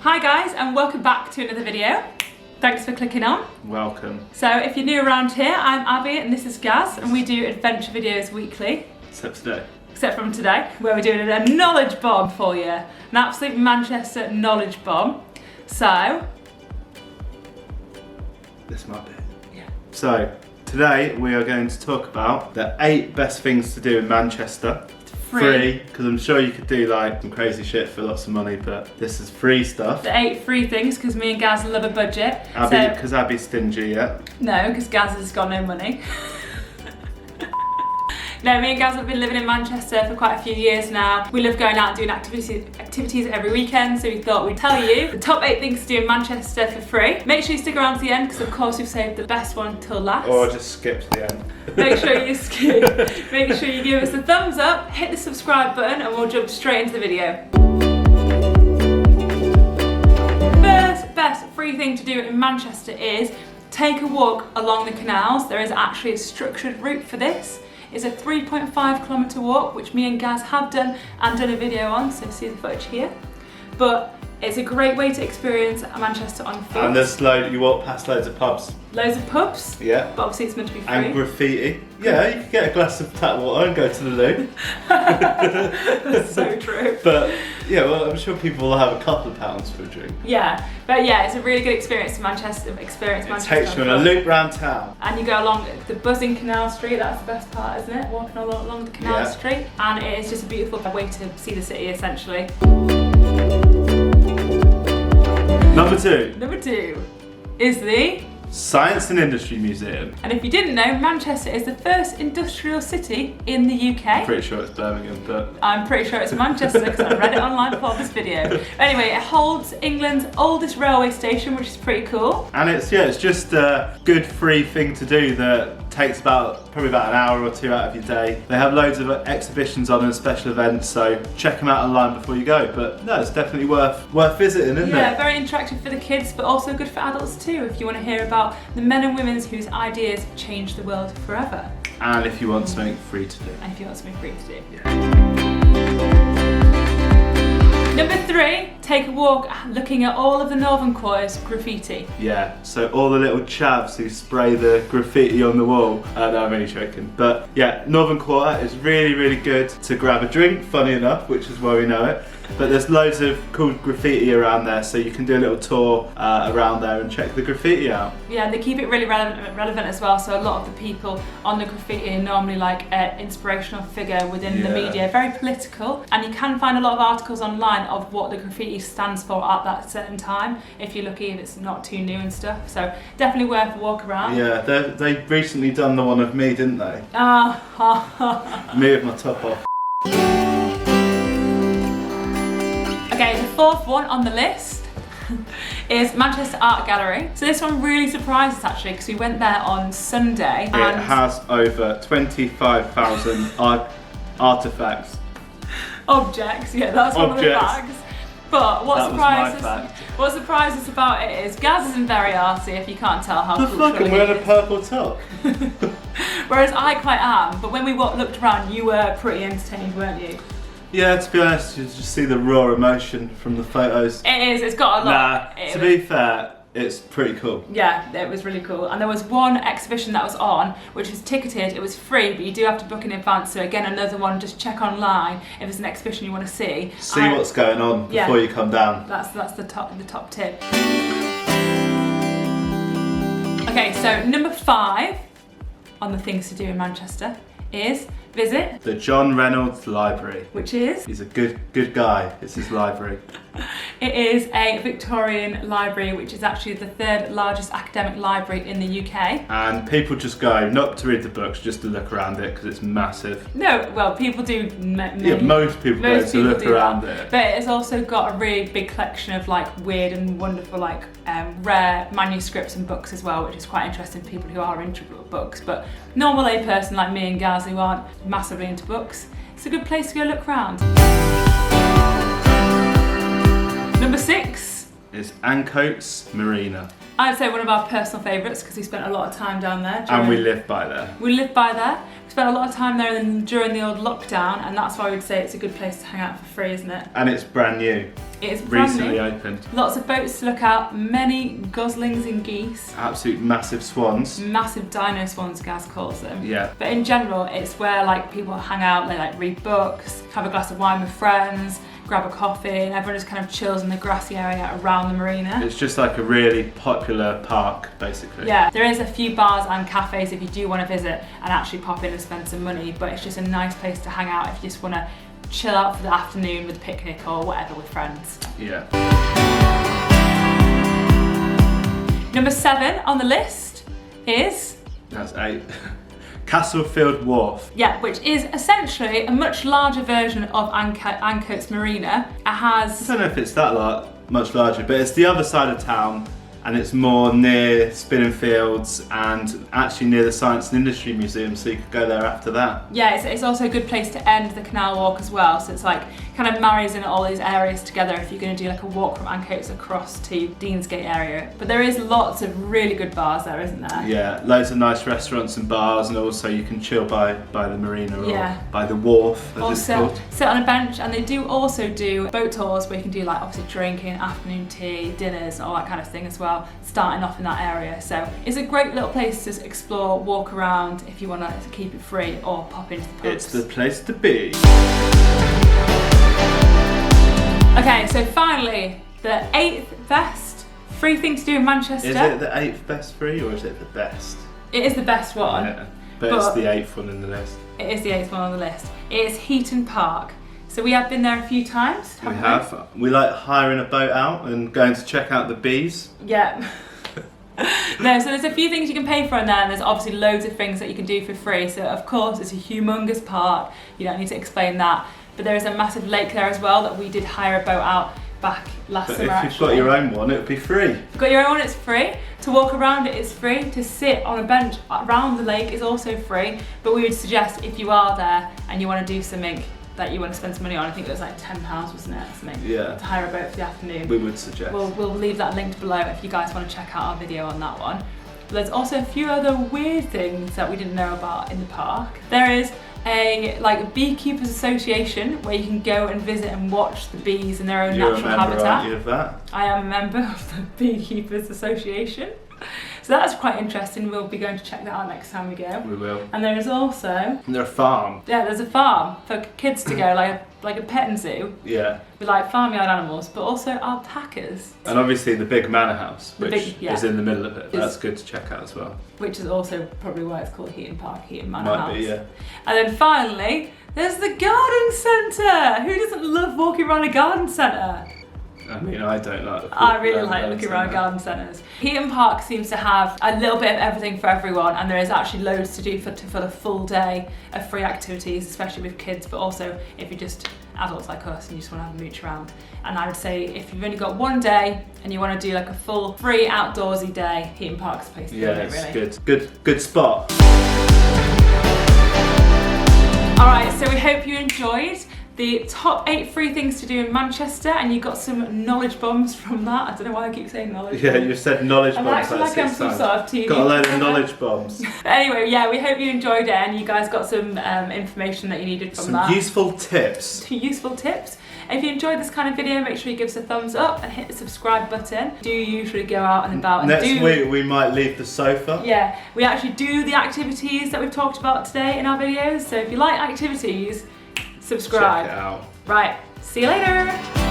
Hi guys, and welcome back to another video. Thanks for clicking on. Welcome. So if you're new around here, I'm Abby and this is Gaz, and we do adventure videos weekly. Except today. Except from today, where we're doing a knowledge bomb for you. An absolute Manchester knowledge bomb. So... this might be it. Yeah. So, today we are going to talk about the 8 best things to do in Manchester. Free, because I'm sure you could do like some crazy shit for lots of money, but this is free stuff. The 8 free things, because me and Gaz love a budget. Because Abby's stingy, yeah? No, because Gaz has got no money. No, me and Gaz have been living in Manchester for quite a few years now. We love going out and doing activities every weekend, so we thought we'd tell you the top 8 things to do in Manchester for free. Make sure you stick around to the end, because of course we've saved the best one till last. Or just skip to the end. Make sure you skip. Make sure you give us a thumbs up, hit the subscribe button, and we'll jump straight into the video. First best free thing to do in Manchester is take a walk along the canals. There is actually a structured route for this. It's a 3.5 kilometre walk, which me and Gaz have done and done a video on, so see the footage here. But it's a great way to experience Manchester on foot. And there's you walk past loads of pubs. Loads of pubs. Yeah. But obviously it's meant to be free. And graffiti. Yeah, you could get a glass of tap water and go to the loo. That's so true. But yeah, well, I'm sure people will have a couple of pounds for a drink. Yeah, but yeah, it's a really good experience to Manchester. It takes you on a loop round town. And you go along the buzzing Canal Street. That's the best part, isn't it? Walking along the Canal Street, and it is just a beautiful way to see the city, essentially. Number 2. Number 2 is the Science and Industry Museum. And if you didn't know, Manchester is the first industrial city in the UK. I'm pretty sure it's Birmingham, but... I'm pretty sure it's Manchester because I read it online before this video. Anyway, it holds England's oldest railway station, which is pretty cool. And it's just a good free thing to do that takes probably about an hour or 2 out of your day. They have loads of exhibitions on and special events, so check them out online before you go. But no, it's definitely worth visiting, isn't it? Yeah, very interactive for the kids, but also good for adults too, if you want to hear about the men and women whose ideas have changed the world forever. And if you want something free to do. And if you want something free to do. Yeah. Number 3, take a walk looking at all of the Northern Quarter's graffiti. Yeah, so all the little chavs who spray the graffiti on the wall. No, I'm really joking. But yeah, Northern Quarter is really, really good to grab a drink, funny enough, which is why we know it. But there's loads of cool graffiti around there, so you can do a little tour around there and check the graffiti out. Yeah, and they keep it really relevant as well, so a lot of the people on the graffiti are normally like an inspirational figure within the media, very political, and you can find a lot of articles online of what the graffiti stands for at that certain time, if you're lucky, if it's not too new and stuff, so definitely worth a walk around. Yeah, they recently done the one of me, didn't they? Me with my top off. Okay, the 4th one on the list is Manchester Art Gallery. So this one really surprised us actually, because we went there on Sunday. And it has over 25,000 artifacts. Objects, yeah, that's one of the facts. But what surprised us about it is Gaz isn't very arty, if you can't tell how the fuck, I'm wearing a purple top. Whereas I quite am, but when we looked around, you were pretty entertained, weren't you? Yeah, to be honest, you just see the raw emotion from the photos. It is, it's got a lot. To be fair, it's pretty cool. Yeah, it was really cool. And there was one exhibition that was on, which was ticketed, it was free, but you do have to book in advance. So again, another one, just check online if there's an exhibition you want to see. See what's going on before you come down. That's the top tip. Okay, so number 5 on the things to do in Manchester is visit the John Reynolds Library. Which is? He's a good guy. It's his library. It is a Victorian library, which is actually the 3rd largest academic library in the UK. And people just go, not to read the books, just to look around it, because it's massive. No, well, people do. Most people go to look around it. But it's also got a really big collection of like weird and wonderful, like rare manuscripts and books as well, which is quite interesting for people who are into books. But normal layperson like me and Gaz who aren't massively into books, it's a good place to go look around. Number 6 is Oldham Marina. I'd say one of our personal favourites because we spent a lot of time down there. And we live by there. We live by there. We spent a lot of time there during the old lockdown, and that's why we'd say it's a good place to hang out for free, isn't it? And it's brand new. It is brand Recently new. opened. Lots of boats to look out, many goslings and geese. Absolute massive swans. Massive dino swans, Gaz calls them. Yeah. But in general, it's where like people hang out, they like read books, have a glass of wine with friends, grab a coffee, and everyone just kind of chills in the grassy area around the marina. It's just like a really popular park, basically. Yeah, there is a few bars and cafes if you do want to visit and actually pop in and spend some money, but it's just a nice place to hang out if you just want to chill out for the afternoon with a picnic or whatever with friends. Yeah. Number 7 on the list is... That's 8. Castlefield Wharf. Yeah, which is essentially a much larger version of Ancoats Marina. It has... I don't know if it's that much larger, but it's the other side of town, and it's more near Spinning Fields and actually near the Science and Industry Museum, so you could go there after that. Yeah, it's also a good place to end the Canal Walk as well, so it's like kind of marries in all these areas together if you're going to do like a walk from Ancoats across to Deansgate area. But there is lots of really good bars there, isn't there? Yeah, loads of nice restaurants and bars, and also you can chill by the marina or by the wharf, as it's called. Sit on a bench, and they do also do boat tours where you can do like obviously drinking, afternoon tea, dinners, all that kind of thing as well, starting off in that area. So it's a great little place to explore, walk around if you want to keep it free or pop into the pubs. It's the place to be. Okay, so finally, the 8th best free thing to do in Manchester. Is it the 8th best free, or is it the best? It is the best one. Yeah, but it's the 8th one in the list. It is the 8th one on the list. It is Heaton Park. So we have been there a few times. We have. We like hiring a boat out and going to check out the bees. Yeah. No, so there's a few things you can pay for in there, and there's obviously loads of things that you can do for free. So of course it's a humongous park. You don't need to explain that. But there is a massive lake there as well that we did hire a boat out back last But summer. if you've got your own one, it would be free. If you've got your own one, it's free. To walk around it is free. To sit on a bench around the lake is also free. But we would suggest if you are there and you want to do something that you want to spend some money on, I think it was like £10, wasn't it? Something. Yeah. To hire a boat for the afternoon. We would suggest. We'll leave that linked below if you guys want to check out our video on that one. But there's also a few other weird things that we didn't know about in the park. There is a beekeepers association where you can go and visit and watch the bees in their own natural habitat. Aren't you, of that? I am a member of the Beekeepers Association. So that's quite interesting. We'll be going to check that out next time we go. We will. And there is also... And they're a farm. Yeah, there's a farm for kids to go, like a petting zoo. Yeah. With like farmyard animals, but also alpacas. And obviously the big manor house, which is in the middle of it. That's good to check out as well. Which is also probably why it's called Heaton Park, Heaton Manor House. Might be, yeah. And then finally, there's the garden centre. Who doesn't love walking around a garden centre? I mean, I don't like the I really like looking around garden centres. Heaton Park seems to have a little bit of everything for everyone, and there is actually loads to do for the full day of free activities, especially with kids, but also if you're just adults like us and you just want to have a mooch around. And I would say if you've only got one day and you want to do like a full free outdoorsy day, Heaton Park's the place to do it, really. Yeah, it's good spot. Alright, so we hope you enjoyed the top 8 free things to do in Manchester, and you got some knowledge bombs from that. I don't know why I keep saying knowledge Yeah, bombs. you've said knowledge bombs. I'm acting like I'm some sort of TV. Got a load of knowledge bombs. But anyway, yeah, we hope you enjoyed it and you guys got some information that you needed from that. Some useful tips. Some useful tips. If you enjoyed this kind of video, make sure you give us a thumbs up and hit the subscribe button. Do usually go out and about and Next week we might leave the sofa. Yeah, we actually do the activities that we've talked about today in our videos. So if you like activities, subscribe. Check it out. Right, see you later.